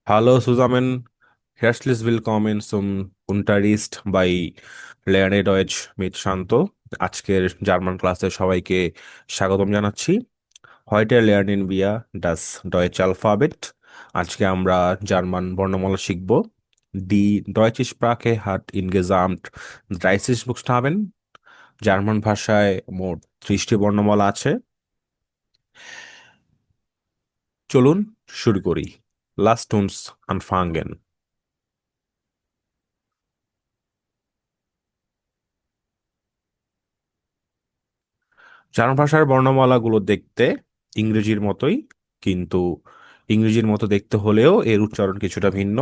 Hallo zusammen, herzlich willkommen zum Unterricht bei Lerne Deutsch mit শান্ত। আজকের German ক্লাসে সবাইকে স্বাগতম জানাচ্ছি। Heute lernen wir das Deutsche Alphabet। আজকে আমরা জার্মান বর্ণমালা শিখব। Die deutsche Sprache hat insgesamt 30 Buchstaben। German ভাষায় মোট 30টি বর্ণমালা আছে। চলুন শুরু করি। Lasst uns anfangen। জার্মান ভাষার বর্ণমালাগুলো দেখতে ইংরেজির মতোই, কিন্তু ইংরেজির মতো দেখতে হলেও এর উচ্চারণ কিছুটা ভিন্ন।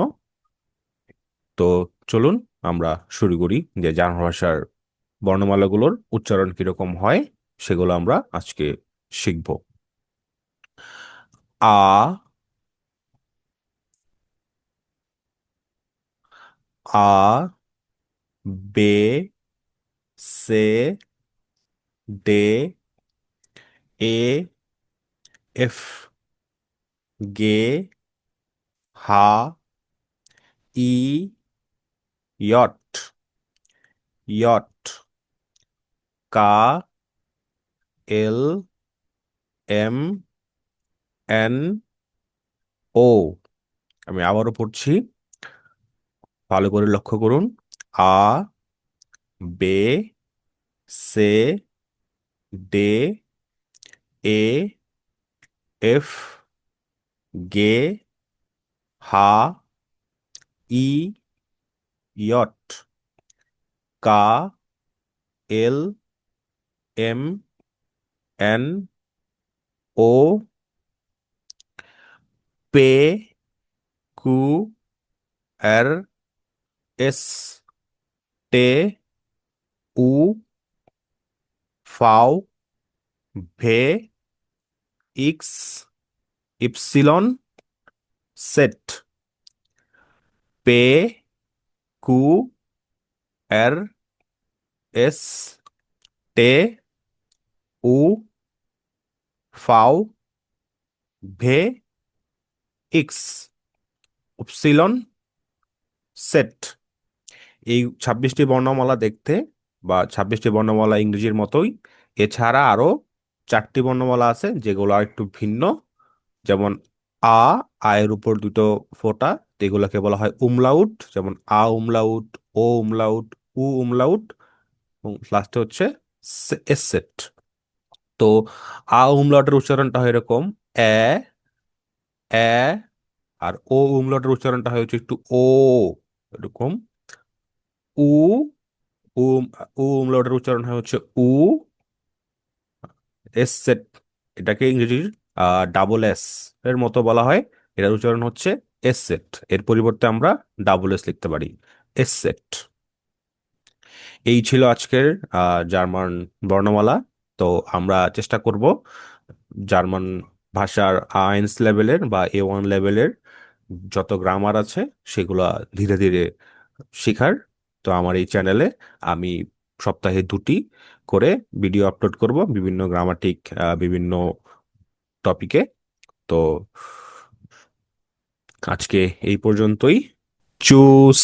তো চলুন আমরা শুরু করি যে জার্মান ভাষার বর্ণমালাগুলোর উচ্চারণ কিরকম হয় সেগুলো আমরা আজকে শিখব। আ, আ, বে, সে, ডে, এ, এফ, গে, হা, ই, ইয়ট, ইয়ট, কা, এল, এম, এন, ও। আমি আবারও পড়ছি, ভালো করে লক্ষ্য করুন। আ, বে, সে, ডে, এ, এফ, গে, হা, ই, ইয়ট, কা, এল, এম, এন, ও, পে, কু, আর, এস, টে, উ, ফাও, ভে, ইক্স, ইপসিলন, সেট, পে, কু, আর, এস, টে, উ, ফাও, ভে, ইক্স, উপসিলন, সেট। এই 26টি বর্ণমালা দেখতে বা 26টি বর্ণমালা ইংরেজির মতোই। এছাড়া আরো 4টি বর্ণমালা আছে যেগুলো একটু ভিন্ন। যেমন আ, আয়ের উপর দুটো ফোঁটা, তো এগুলোকে বলা হয় উমলাউট। যেমন আ উমলাউট, ও উমলাউট, উ উমলাউট, এবং লাস্টে হচ্ছে এস সেট। তো আ উমলাউটের উচ্চারণটা হয় এরকম এ, এ, আর ও উমলাউটের উচ্চারণটা হয় হচ্ছে একটু ও, এরকম উ, উ, উ উমলাউটের উচ্চারণ হয় হচ্ছে উ, এস সেট। এটাকে ইংরেজির ডাবল এস এর মতো বলা হয়। এটার উচ্চারণ হচ্ছে এস সেট। এর পরিবর্তে আমরা ডাবল এস লিখতে পারি, এস সেট। এই ছিল আজকের জার্মান বর্ণমালা। তো আমরা চেষ্টা করব জার্মান ভাষার আইন্স লেভেলের বা A1 লেভেলের যত গ্রামার আছে সেগুলা ধীরে ধীরে শেখার। তো আমার এই চ্যানেলে আমি সপ্তাহে 2টি করে ভিডিও আপলোড করব বিভিন্ন গ্রামাটিক, বিভিন্ন টপিকে। তো আজকে এই পর্যন্তই। চুস।